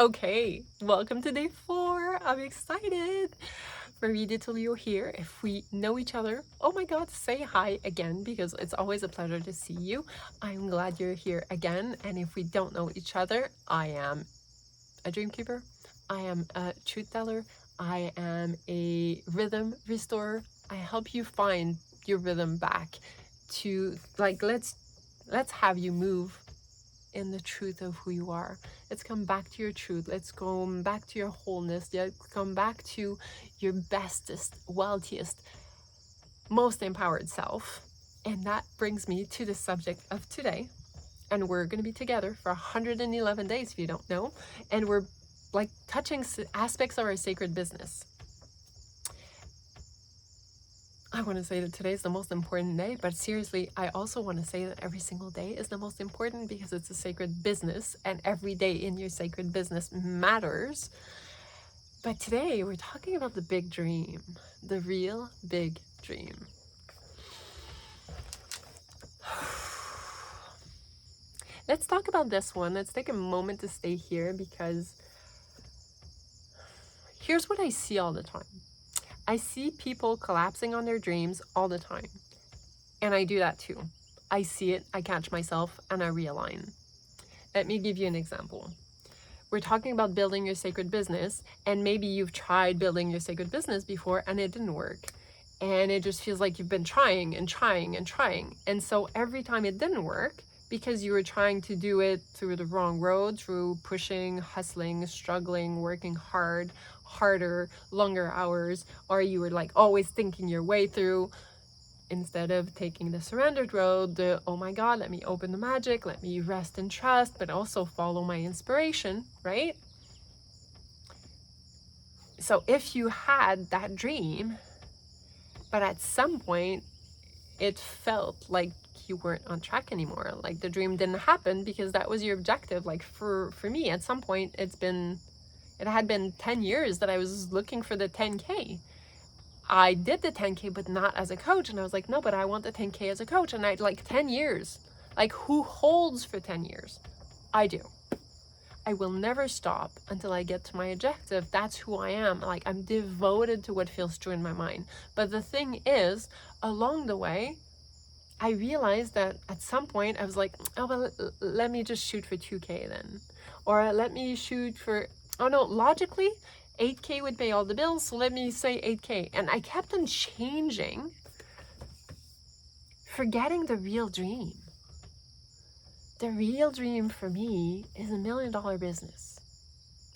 Okay, welcome to day 4. I'm excited. Marita till you're here. If we know each other, oh my god, say hi again because it's always a pleasure to see you. I'm glad you're here again. And if we don't know each other, I am a dream keeper. I am a truth teller. I am a rhythm restorer. I help you find your rhythm back to let's have you move in the truth of who you are. Let's come back to your truth. Let's go back to your wholeness. Let's come back to your bestest, wealthiest, most empowered self. And that brings me to the subject of today. And we're going to be together for 111 days, if you don't know. And we're like touching aspects of our sacred business. I want to say that today is the most important day, but seriously, I also want to say that every single day is the most important because it's a sacred business and every day in your sacred business matters. But today we're talking about the big dream, the real big dream. Let's talk about this one. Let's take a moment to stay here because here's what I see all the time. I see people collapsing on their dreams all the time. And I do that too. I see it, I catch myself, and I realign. Let me give you an example. We're talking about building your sacred business, and maybe you've tried building your sacred business before and it didn't work. And it just feels like you've been trying and trying and trying. And so every time it didn't work, because you were trying to do it through the wrong road, through pushing, hustling, struggling, working harder, longer hours, or you were like always thinking your way through, instead of taking the surrendered road, the, oh my god, let me open the magic, let me rest and trust, but also follow my inspiration, right? So if you had that dream, but at some point it felt like you weren't on track anymore, like the dream didn't happen because that was your objective. Like for me, at some point it had been 10 years that I was looking for the 10K. I did the 10K, but not as a coach. And I was like, no, but I want the 10K as a coach. And I'd like 10 years. Like, who holds for 10 years? I do. I will never stop until I get to my objective. That's who I am. Like, I'm devoted to what feels true in my mind. But the thing is, along the way, I realized that at some point I was like, oh, well, let me just shoot for 2K then. Or let me shoot for, oh no, logically, 8K would pay all the bills, so let me say 8K. And I kept on changing, forgetting the real dream. The real dream for me is $1 million business.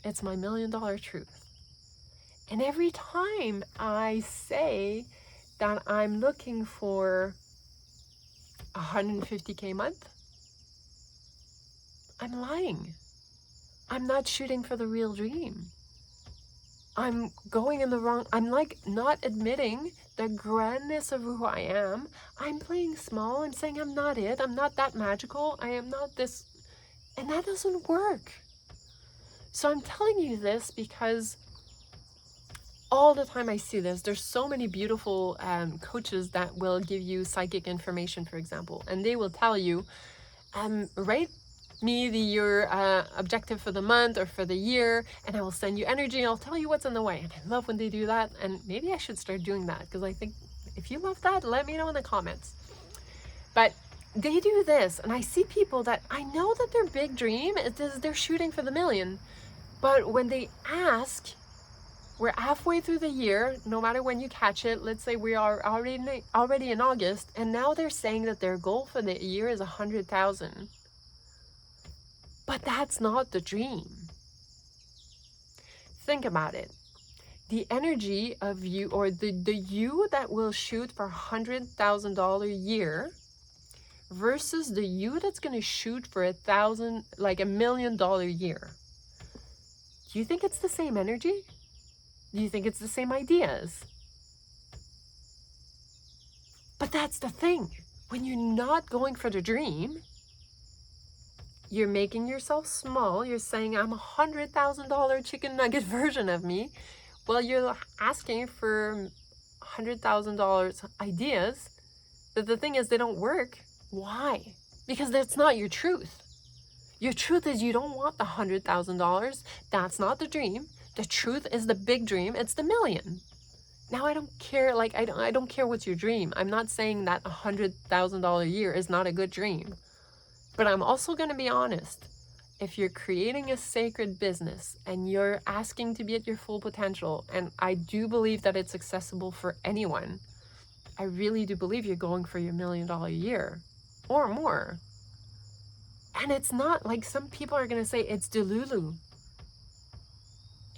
It's my $1 million truth. And every time I say that I'm looking for 150K a month, I'm lying. I'm not shooting for the real dream. I'm going in the wrong, I'm like not admitting the grandness of who I am. I'm playing small. I'm saying I'm not it. I'm not that magical. I am not this. And that doesn't work. So I'm telling you this because all the time I see this. There's so many beautiful coaches that will give you psychic information, for example, and they will tell you, right? Me your objective for the month or for the year, and I will send you energy and I'll tell you what's in the way. And I love when they do that, and maybe I should start doing that because I think if you love that, let me know in the comments. But they do this, and I see people that I know that their big dream is they're shooting for the million, but when they ask, we're halfway through the year, no matter when you catch it, let's say we are already in August, and now they're saying that their goal for the year is 100,000. But that's not the dream. Think about it. The energy of you, or the you that will shoot for $100,000 a year versus the you that's going to shoot for $1 million a year. Do you think it's the same energy? Do you think it's the same ideas? But that's the thing. When you're not going for the dream, you're making yourself small. You're saying, I'm $100,000 chicken nugget version of me. Well, you're asking for $100,000 ideas. But the thing is, they don't work. Why? Because that's not your truth. Your truth is you don't want the $100,000. That's not the dream. The truth is the big dream. It's the million. Now I don't care, like I don't care what's your dream. I'm not saying that $100,000 a year is not a good dream. But I'm also going to be honest. If you're creating a sacred business and you're asking to be at your full potential, and I do believe that it's accessible for anyone, I really do believe you're going for your $1 million a year or more. And it's not like some people are going to say it's delulu.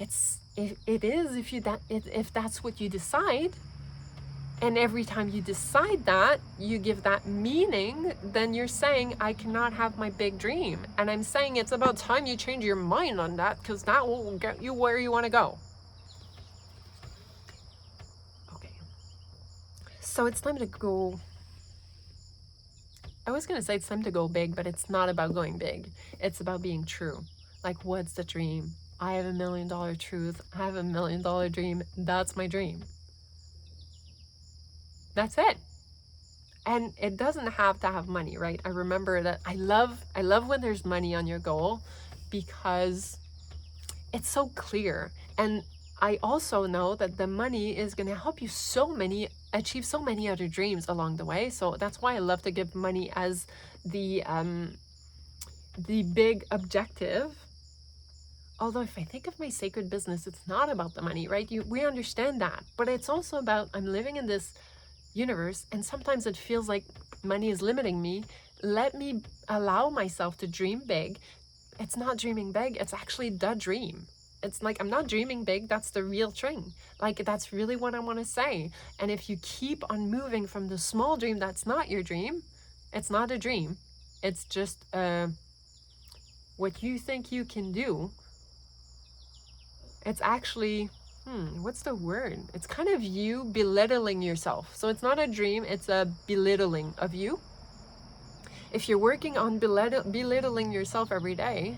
It is if that's what you decide. And every time you decide that, you give that meaning, then you're saying, I cannot have my big dream. And I'm saying it's about time you change your mind on that, because that will get you where you want to go. Okay. So it's time to go. I was going to say it's time to go big, but it's not about going big. It's about being true. Like, what's the dream? I have $1 million truth. I have $1 million dream. That's my dream. That's it. And it doesn't have to have money, right? I remember that I love when there's money on your goal, because it's so clear. And I also know that the money is going to help you achieve so many other dreams along the way. So that's why I love to give money as the big objective. Although if I think of my sacred business, it's not about the money, right? We understand that. But it's also about, I'm living in this universe, and sometimes it feels like money is limiting me. Let me allow myself to dream big. It's not dreaming big, it's actually the dream. It's like, I'm not dreaming big, that's the real thing. Like, that's really what I want to say. And if you keep on moving from the small dream that's not your dream, it's not a dream. It's just what you think you can do. It's actually, what's the word? It's kind of you belittling yourself. So it's not a dream, it's a belittling of you. If you're working on belittling yourself every day,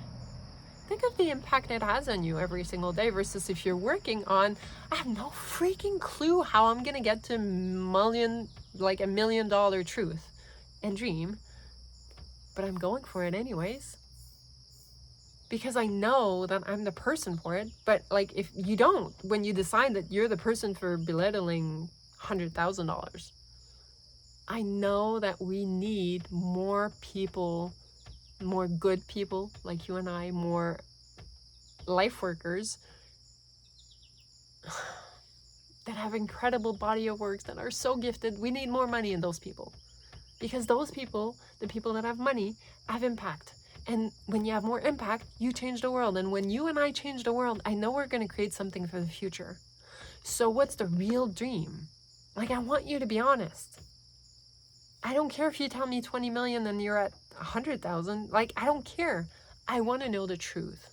think of the impact it has on you every single day, versus if you're working on, I have no freaking clue how I'm going to get to $1 million truth and dream, but I'm going for it anyways. Because I know that I'm the person for it. But like, if you don't, when you decide that you're the person for belittling $100,000, I know that we need more people, more good people like you and I, more life workers that have incredible body of works, that are so gifted. We need more money in those people, because those people, the people that have money, have impact. And when you have more impact, you change the world. And when you and I change the world, I know we're going to create something for the future. So what's the real dream? Like, I want you to be honest. I don't care if you tell me 20 million and you're at 100,000. Like, I don't care. I want to know the truth.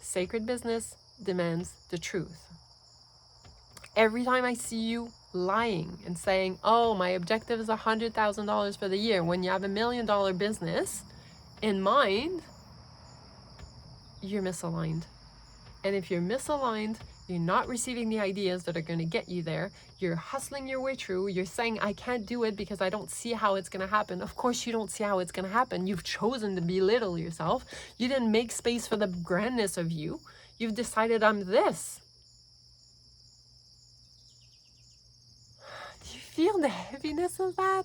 Sacred business demands the truth. Every time I see you lying and saying, oh, my objective is $100,000 for the year, when you have $1 million business in mind, you're misaligned. And if you're misaligned, you're not receiving the ideas that are going to get you there. You're hustling your way through. You're saying, I can't do it because I don't see how it's going to happen. Of course you don't see how it's going to happen. You've chosen to belittle yourself. You didn't make space for the grandness of you. You've decided, I'm this. Do you feel the heaviness of that?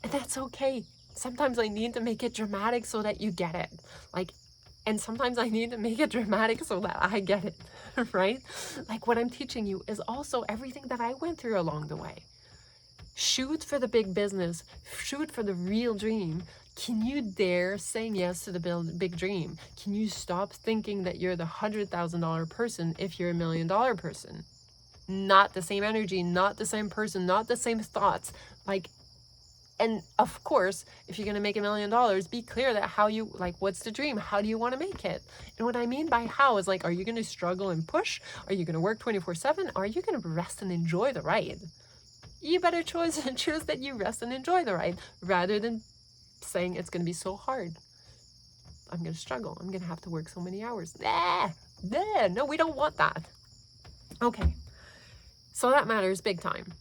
And that's okay. Sometimes I need to make it dramatic so that you get it. And sometimes I need to make it dramatic so that I get it, right? Like, what I'm teaching you is also everything that I went through along the way. Shoot for the big business. Shoot for the real dream. Can you dare saying yes to the big dream? Can you stop thinking that you're the $100,000 person if you're $1 million person? Not the same energy, not the same person, not the same thoughts. And of course, if you're going to make $1 million, be clear that what's the dream? How do you want to make it? And what I mean by how is are you going to struggle and push? Are you going to work 24/7? Are you going to rest and enjoy the ride? You better choose that you rest and enjoy the ride, rather than saying it's going to be so hard. I'm going to struggle. I'm going to have to work so many hours. No, we don't want that. Okay. So that matters big time.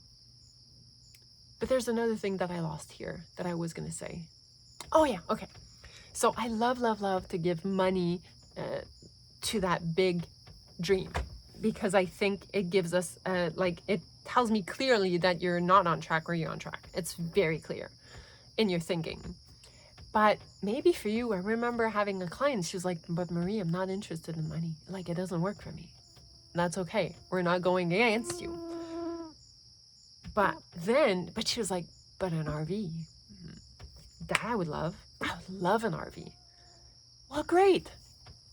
But there's another thing that I lost here that I was going to say. Oh yeah, okay. So I love, love, love to give money to that big dream, because I think it gives us, like, it tells me clearly that you're not on track or you're on track. It's very clear in your thinking. But maybe for you, I remember having a client, she was like, but Marie, I'm not interested in money. Like, it doesn't work for me. And that's okay. We're not going against you. But she was like, but an RV, that I would love. I would love an RV. Well, great.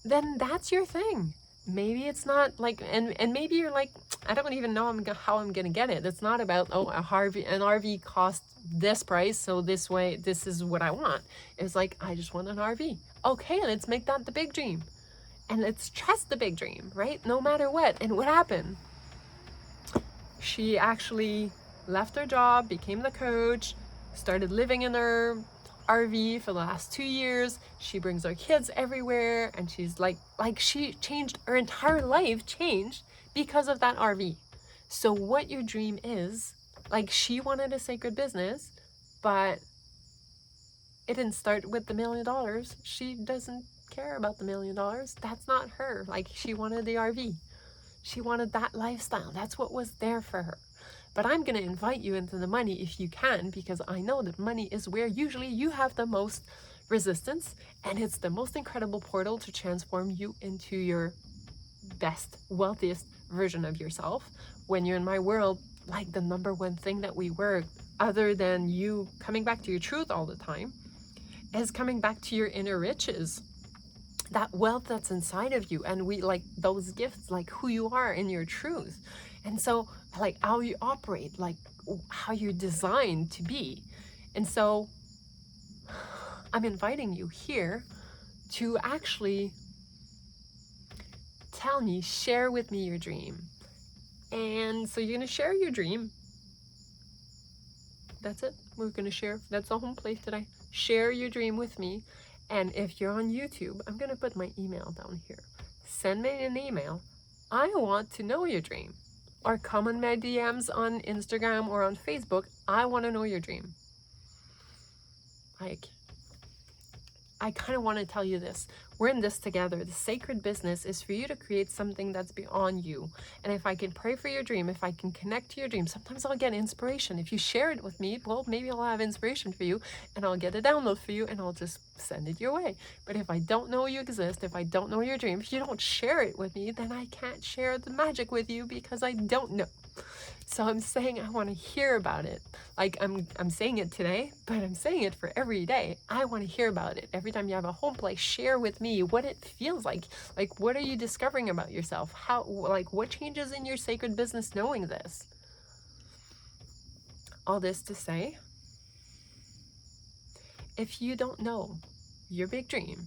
Then that's your thing. Maybe it's not like, and maybe you're like, I don't even know how I'm going to get it. It's not about, oh, an RV costs this price, so this way, this is what I want. It's like, I just want an RV. Okay, let's make that the big dream. And let's trust the big dream, right? No matter what. And what happened? She actually left her job, became the coach, started living in her RV for the last 2 years. She brings her kids everywhere, and she's like she changed her entire life, changed because of that RV. So what your dream is, like, she wanted a sacred business, but it didn't start with the $1 million. She doesn't care about the $1 million. That's not her. Like, she wanted the RV. She wanted that lifestyle. That's what was there for her. But I'm going to invite you into the money if you can, because I know that money is where usually you have the most resistance, and it's the most incredible portal to transform you into your best, wealthiest version of yourself. When you're in my world, like, the number one thing that we work, other than you coming back to your truth all the time, is coming back to your inner riches, that wealth that's inside of you. And we like those gifts, like who you are in your truth. And so, like, how you operate, like how you're designed to be. And so I'm inviting you here to actually tell me, share with me your dream. And so you're going to share your dream. That's it. We're going to share. That's the home place today. Share your dream with me. And if you're on YouTube, I'm going to put my email down here. Send me an email. I want to know your dream. Or come on my DMs on Instagram or on Facebook. I want to know your dream. Like, I kind of want to tell you this. We're in this together. The sacred business is for you to create something that's beyond you. And if I can pray for your dream, if I can connect to your dream, sometimes I'll get inspiration. If you share it with me, well, maybe I'll have inspiration for you, and I'll get a download for you, and I'll just send it your way. But if I don't know you exist, if I don't know your dream, if you don't share it with me, then I can't share the magic with you because I don't know. So I'm saying I want to hear about it. Like, I'm saying it today, but I'm saying it for every day. I want to hear about it. Every time you have a home play, share with me what it feels like. Like, what are you discovering about yourself? How, like, what changes in your sacred business knowing this? All this to say, if you don't know your big dream,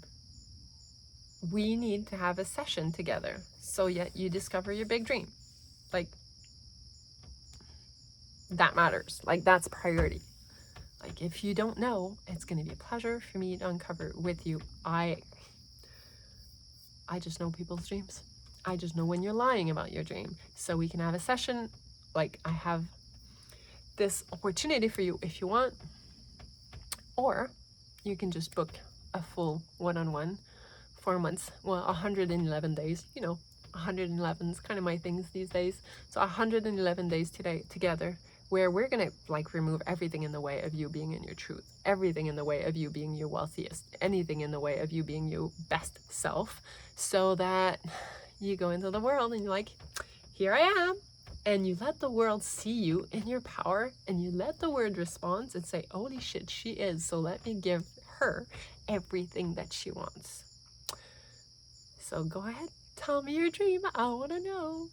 we need to have a session together so yet you discover your big dream. Like, that matters. Like, that's priority. Like, if you don't know, it's going to be a pleasure for me to uncover with you. I just know people's dreams. I just know when you're lying about your dream. So we can have a session. Like, I have this opportunity for you if you want. Or you can just book a full one-on-one 4 months. Well, 111 days. You know, 111 is kind of my things these days. So 111 days together, where we're going to, like, remove everything in the way of you being in your truth, everything in the way of you being your wealthiest, anything in the way of you being your best self, so that you go into the world and you're like, here I am. And you let the world see you in your power, and you let the world respond and say, holy shit, she is. So let me give her everything that she wants. So go ahead, tell me your dream. I want to know.